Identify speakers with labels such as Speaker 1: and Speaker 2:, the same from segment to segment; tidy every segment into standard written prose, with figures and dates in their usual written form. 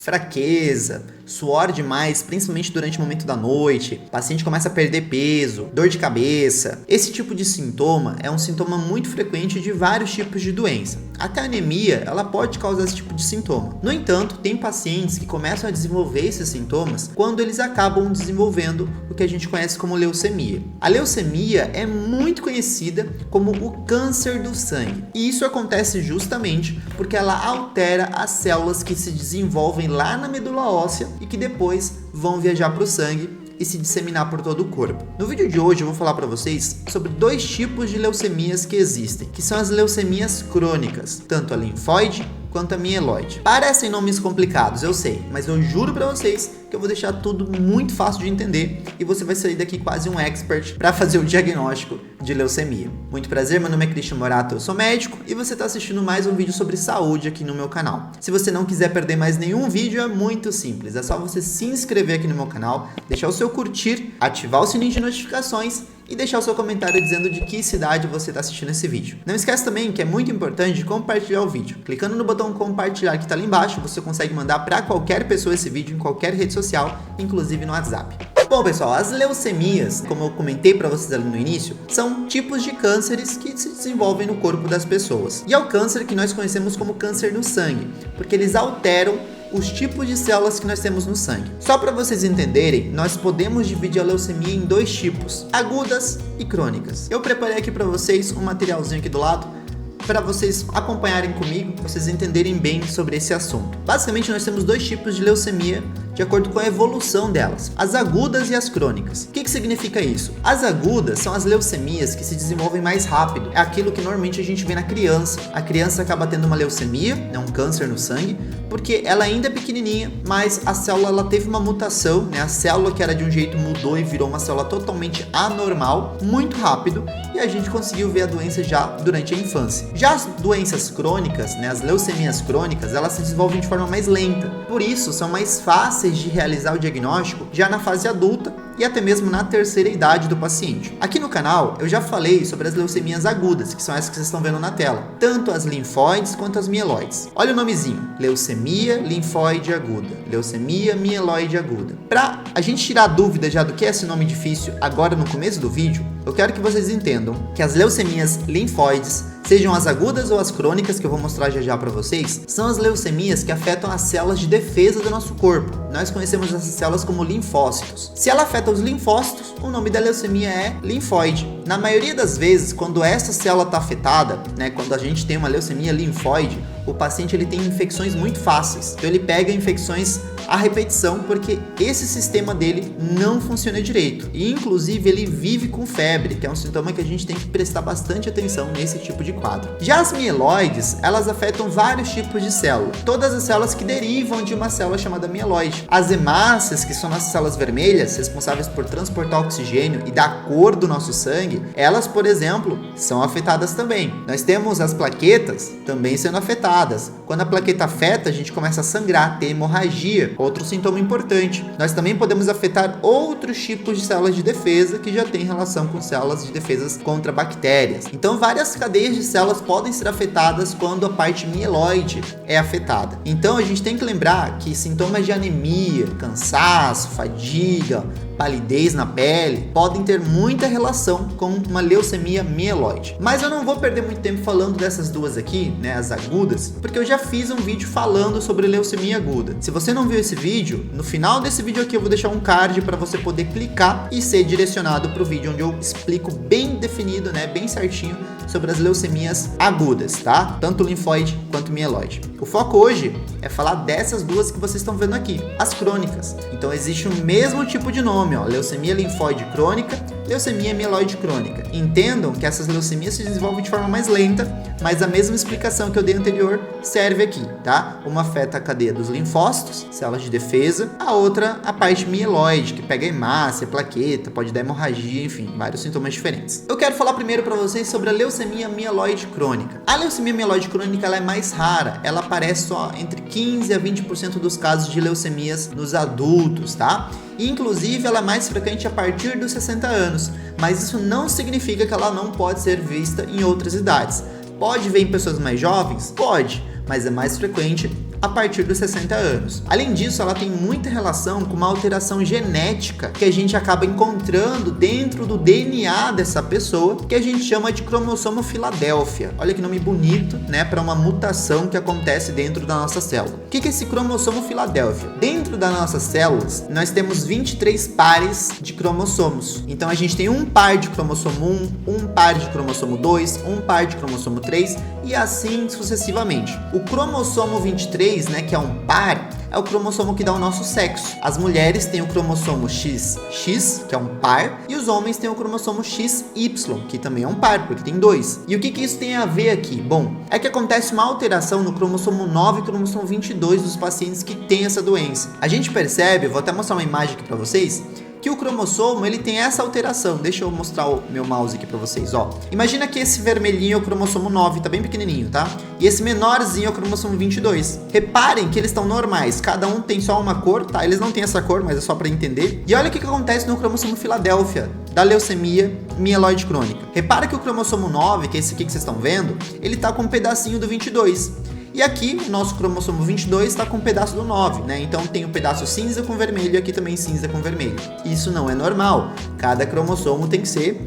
Speaker 1: fraqueza, suor demais, principalmente durante o momento da noite, o paciente começa a perder peso, dor de cabeça. Esse tipo de sintoma é um sintoma muito frequente de vários tipos de doença. Até a anemia, ela pode causar esse tipo de sintoma. No entanto, tem pacientes que começam a desenvolver esses sintomas quando eles acabam desenvolvendo o que a gente conhece como leucemia. A leucemia é muito conhecida como o câncer do sangue. E isso acontece justamente porque ela altera as células que se desenvolvem lá na medula óssea e que depois vão viajar para o sangue e se disseminar por todo o corpo. No vídeo de hoje eu vou falar para vocês sobre dois tipos de leucemias que existem, que são as leucemias crônicas, tanto a linfóide quanto a mieloide. Parecem nomes complicados, eu sei, mas eu juro para vocês que eu vou deixar tudo muito fácil de entender e você vai sair daqui quase um expert para fazer o diagnóstico de leucemia. Muito prazer, meu nome é Christian Morato, eu sou médico e você está assistindo mais um vídeo sobre saúde aqui no meu canal. Se você não quiser perder mais nenhum vídeo, é muito simples, é só você se inscrever aqui no meu canal, deixar o seu curtir, ativar o sininho de notificações e deixar o seu comentário dizendo de que cidade você está assistindo esse vídeo. Não esquece também que é muito importante compartilhar o vídeo. Clicando no botão compartilhar que está ali embaixo, você consegue mandar para qualquer pessoa esse vídeo em qualquer rede social, inclusive no WhatsApp. Bom, pessoal, as leucemias, como eu comentei para vocês ali no início, são tipos de cânceres que se desenvolvem no corpo das pessoas. E é o câncer que nós conhecemos como câncer no sangue, porque eles alteram os tipos de células que nós temos no sangue. Só para vocês entenderem, nós podemos dividir a leucemia em dois tipos, agudas e crônicas. Eu preparei aqui para vocês um materialzinho aqui do lado, para vocês acompanharem comigo, vocês entenderem bem sobre esse assunto. Basicamente, nós temos dois tipos de leucemia de acordo com a evolução delas, as agudas e as crônicas. O que significa isso? As agudas são as leucemias que se desenvolvem mais rápido, é aquilo que normalmente a gente vê na criança. A criança acaba tendo uma leucemia, um câncer no sangue, porque ela ainda é pequenininha, mas a célula ela teve uma mutação, a célula que era de um jeito mudou e virou uma célula totalmente anormal, muito rápido, e a gente conseguiu ver a doença já durante a infância. Já as doenças crônicas, as leucemias crônicas, elas se desenvolvem de forma mais lenta, por isso são mais fáceis de realizar o diagnóstico já na fase adulta e até mesmo na terceira idade do paciente. Aqui no canal eu já falei sobre as leucemias agudas, que são essas que vocês estão vendo na tela, tanto as linfóides quanto as mieloides. Olha o nomezinho, leucemia linfóide aguda, leucemia mieloide aguda. Para a gente tirar a dúvida já do que é esse nome difícil agora no começo do vídeo, eu quero que vocês entendam que as leucemias linfóides, sejam as agudas ou as crônicas, que eu vou mostrar já para vocês, são as leucemias que afetam as células de defesa do nosso corpo. Nós conhecemos essas células como linfócitos. Se ela afeta os linfócitos, o nome da leucemia é linfóide. Na maioria das vezes, quando essa célula está afetada, quando a gente tem uma leucemia linfóide, o paciente ele tem infecções muito fáceis. Então ele pega infecções à repetição porque esse sistema dele não funciona direito. E inclusive ele vive com febre, que é um sintoma que a gente tem que prestar bastante atenção nesse tipo de quadro. Já as mieloides, elas afetam vários tipos de células. Todas as células que derivam de uma célula chamada mieloide. As hemácias, que são nossas células vermelhas, responsáveis por transportar oxigênio e dar cor do nosso sangue, elas, por exemplo, são afetadas também. Nós temos as plaquetas também sendo afetadas. Quando a plaqueta afeta, a gente começa a sangrar, ter hemorragia, outro sintoma importante. Nós também podemos afetar outros tipos de células de defesa que já têm relação com células de defesa contra bactérias. Então, várias cadeias de células podem ser afetadas quando a parte mieloide é afetada. Então, a gente tem que lembrar que sintomas de anemia, cansaço, fadiga, palidez na pele, podem ter muita relação com uma leucemia mieloide. Mas eu não vou perder muito tempo falando dessas duas aqui, as agudas, porque eu já fiz um vídeo falando sobre leucemia aguda. Se você não viu esse vídeo, no final desse vídeo aqui eu vou deixar um card para você poder clicar e ser direcionado para o vídeo onde eu explico bem definido, bem certinho sobre as leucemias agudas, tá? Tanto linfóide quanto mieloide. O foco hoje é falar dessas duas que vocês estão vendo aqui, as crônicas. Então existe o mesmo tipo de nome, leucemia linfóide crônica, leucemia mieloide crônica. Entendam que essas leucemias se desenvolvem de forma mais lenta, mas a mesma explicação que eu dei anterior serve aqui, tá? Uma afeta a cadeia dos linfócitos, células de defesa, a outra a parte mieloide, que pega hemácia, plaqueta, pode dar hemorragia, enfim, vários sintomas diferentes. Eu quero falar primeiro para vocês sobre a leucemia mieloide crônica. A leucemia mieloide crônica ela é mais rara, ela aparece só entre 15 a 20% dos casos de leucemias nos adultos, tá? E, inclusive, ela é mais frequente a partir dos 60 anos, mas isso não significa que ela não pode ser vista em outras idades. Pode ver em pessoas mais jovens? Pode, mas é mais frequente a partir dos 60 anos. Além disso, ela tem muita relação com uma alteração genética que a gente acaba encontrando dentro do DNA dessa pessoa, que a gente chama de cromossomo Filadélfia. Olha que nome bonito, né, para uma mutação que acontece dentro da nossa célula. O que é esse cromossomo Filadélfia? Dentro das nossas células, nós temos 23 pares de cromossomos. Então a gente tem um par de cromossomo 1, um par de cromossomo 2, um par de cromossomo 3 e assim sucessivamente. O cromossomo 23, né, que é um par, é o cromossomo que dá o nosso sexo. As mulheres têm o cromossomo XX, que é um par, e os homens têm o cromossomo XY, que também é um par, porque tem 2. E o que isso tem a ver aqui? Bom, é que acontece uma alteração no cromossomo 9 e cromossomo 22 dos pacientes que têm essa doença. A gente percebe, eu vou até mostrar uma imagem aqui para vocês, que o cromossomo ele tem essa alteração. Deixa eu mostrar o meu mouse aqui pra vocês, ó. Imagina que esse vermelhinho é o cromossomo 9, tá bem pequenininho, tá? E esse menorzinho é o cromossomo 22. Reparem que eles estão normais, cada um tem só uma cor, tá? Eles não têm essa cor, mas é só pra entender. E olha o que acontece no cromossomo Filadélfia da leucemia mieloide crônica. Repara que o cromossomo 9, que é esse aqui que vocês estão vendo, ele tá com um pedacinho do 22. E aqui, o nosso cromossomo 22 está com um pedaço do 9, né? Então tem um pedaço cinza com vermelho e aqui também cinza com vermelho. Isso não é normal. Cada cromossomo tem que ser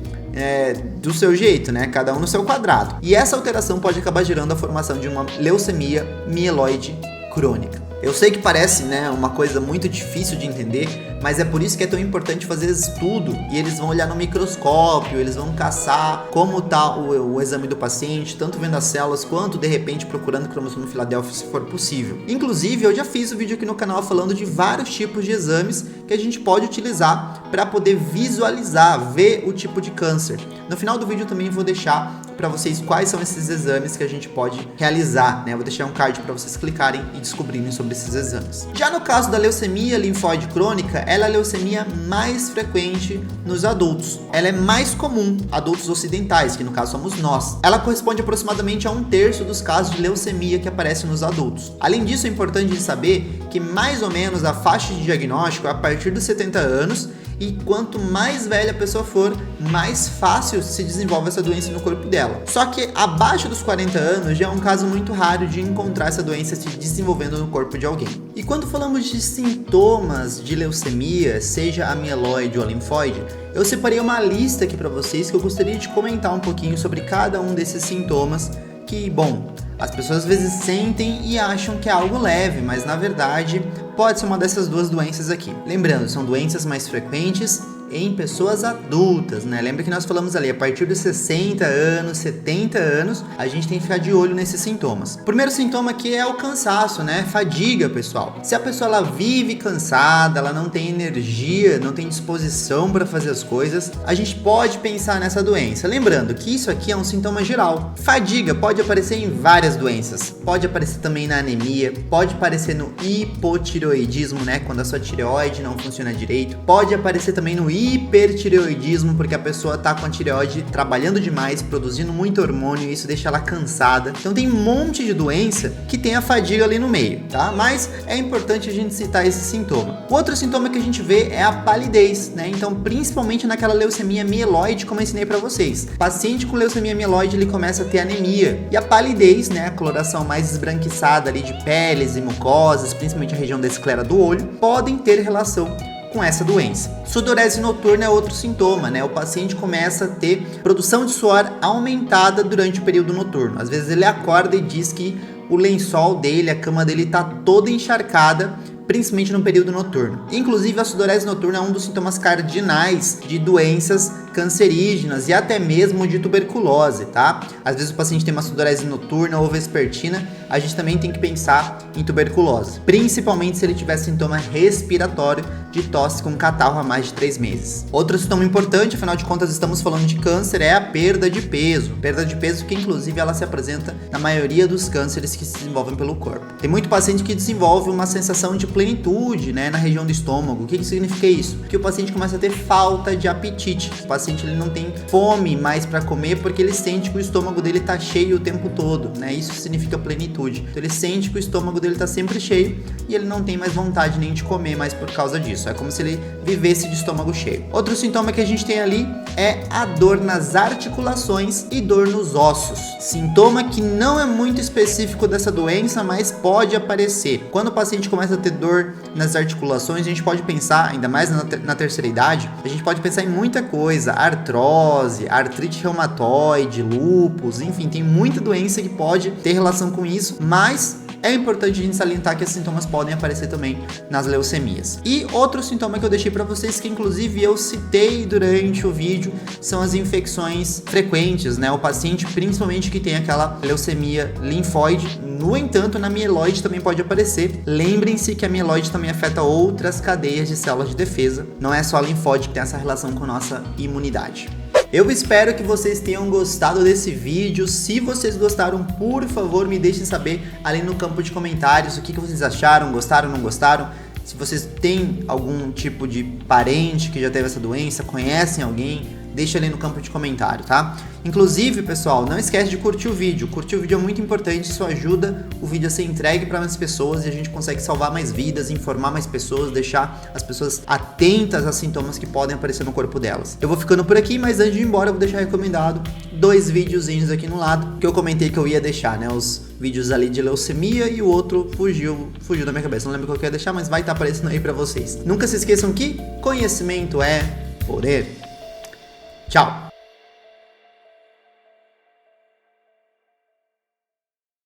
Speaker 1: do seu jeito, né? Cada um no seu quadrado. E essa alteração pode acabar gerando a formação de uma leucemia mieloide crônica. Eu sei que parece, né, uma coisa muito difícil de entender, mas é por isso que é tão importante fazer estudo e eles vão olhar no microscópio, eles vão caçar como está o exame do paciente, tanto vendo as células quanto de repente procurando o cromossomo Filadélfia se for possível. Inclusive, eu já fiz um vídeo aqui no canal falando de vários tipos de exames que a gente pode utilizar para poder visualizar, ver o tipo de câncer. No final do vídeo também vou deixar para vocês quais são esses exames que a gente pode realizar, né? Vou deixar um card para vocês clicarem e descobrirem sobre esses exames. Já no caso da leucemia linfóide crônica, ela é a leucemia mais frequente nos adultos. Ela é mais comum, adultos ocidentais, que no caso somos nós. Ela corresponde aproximadamente a 1/3 dos casos de leucemia que aparecem nos adultos. Além disso, é importante saber que mais ou menos a faixa de diagnóstico é a partir dos 70 anos, e quanto mais velha a pessoa for, mais fácil se desenvolve essa doença no corpo dela. Só que abaixo dos 40 anos já é um caso muito raro de encontrar essa doença se desenvolvendo no corpo de alguém. E quando falamos de sintomas de leucemia, seja a mieloide ou a linfóide, eu separei uma lista aqui para vocês que eu gostaria de comentar um pouquinho sobre cada um desses sintomas que, bom, as pessoas às vezes sentem e acham que é algo leve, mas na verdade pode ser uma dessas duas doenças aqui. Lembrando, são doenças mais frequentes em pessoas adultas, né? Lembra que nós falamos ali, a partir dos 60 anos, 70 anos, a gente tem que ficar de olho nesses sintomas. O primeiro sintoma aqui é o cansaço, né? Fadiga, pessoal. Se a pessoa ela vive cansada, ela não tem energia, não tem disposição para fazer as coisas, a gente pode pensar nessa doença. Lembrando que isso aqui é um sintoma geral. Fadiga pode aparecer em várias doenças. Pode aparecer também na anemia, pode aparecer no hipotireoidismo, né? Quando a sua tireoide não funciona direito. Pode aparecer também no hipertireoidismo, porque a pessoa tá com a tireoide trabalhando demais, produzindo muito hormônio, e isso deixa ela cansada. Então tem um monte de doença que tem a fadiga ali no meio, tá? Mas é importante a gente citar esse sintoma. O outro sintoma que a gente vê é a palidez, né? Então, principalmente naquela leucemia mieloide, como eu ensinei pra vocês. O paciente com leucemia mieloide, ele começa a ter anemia. E a palidez, né, a coloração mais esbranquiçada ali de peles e mucosas, principalmente a região da esclera do olho, podem ter relação com essa doença. Sudorese noturna é outro sintoma, né? O paciente começa a ter produção de suor aumentada durante o período noturno. Às vezes ele acorda e diz que o lençol dele, a cama dele está toda encharcada, principalmente no período noturno. Inclusive, a sudorese noturna é um dos sintomas cardinais de doenças cancerígenas e até mesmo de tuberculose, tá? Às vezes o paciente tem uma sudorese noturna ou vespertina, a gente também tem que pensar em tuberculose, principalmente se ele tiver sintoma respiratório de tosse com catarro há mais de 3 meses. Outro sintoma importante, afinal de contas estamos falando de câncer, é a perda de peso. Perda de peso que inclusive ela se apresenta na maioria dos cânceres que se desenvolvem pelo corpo. Tem muito paciente que desenvolve uma sensação de plenitude, né, na região do estômago. O que significa isso? Que o paciente começa a ter falta de apetite. O paciente paciente ele não tem fome mais para comer porque ele sente que o estômago dele tá cheio o tempo todo, né? Isso significa plenitude. Então ele sente que o estômago dele tá sempre cheio e ele não tem mais vontade nem de comer mais por causa disso. É como se ele vivesse de estômago cheio. Outro sintoma que a gente tem ali é a dor nas articulações e dor nos ossos. Sintoma que não é muito específico dessa doença, mas pode aparecer. Quando o paciente começa a ter dor nas articulações, a gente pode pensar, ainda mais na terceira idade, a gente pode pensar em muita coisa, artrose, artrite reumatoide, lúpus, enfim, tem muita doença que pode ter relação com isso, mas é importante a gente salientar que esses sintomas podem aparecer também nas leucemias. E outro sintoma que eu deixei para vocês, que inclusive eu citei durante o vídeo, são as infecções frequentes, né? O paciente, principalmente que tem aquela leucemia linfóide, no entanto, na mieloide também pode aparecer. Lembrem-se que a mieloide também afeta outras cadeias de células de defesa, não é só a linfóide que tem essa relação com a nossa imunidade. Eu espero que vocês tenham gostado desse vídeo. Se vocês gostaram, por favor, me deixem saber ali no campo de comentários o que vocês acharam, gostaram, não gostaram. Se vocês têm algum tipo de parente que já teve essa doença, conhecem alguém, deixa ali no campo de comentário, tá? Inclusive, pessoal, não esquece de curtir o vídeo. Curtir o vídeo é muito importante, isso ajuda o vídeo a ser entregue para mais pessoas e a gente consegue salvar mais vidas, informar mais pessoas, deixar as pessoas atentas a sintomas que podem aparecer no corpo delas. Eu vou ficando por aqui, mas antes de ir embora, eu vou deixar recomendado 2 videozinhos aqui no lado, que eu comentei que eu ia deixar, né? Os vídeos ali de leucemia e o outro fugiu da minha cabeça. Não lembro qual que eu ia deixar, mas vai estar aparecendo aí para vocês. Nunca se esqueçam que conhecimento é poder. Tchau!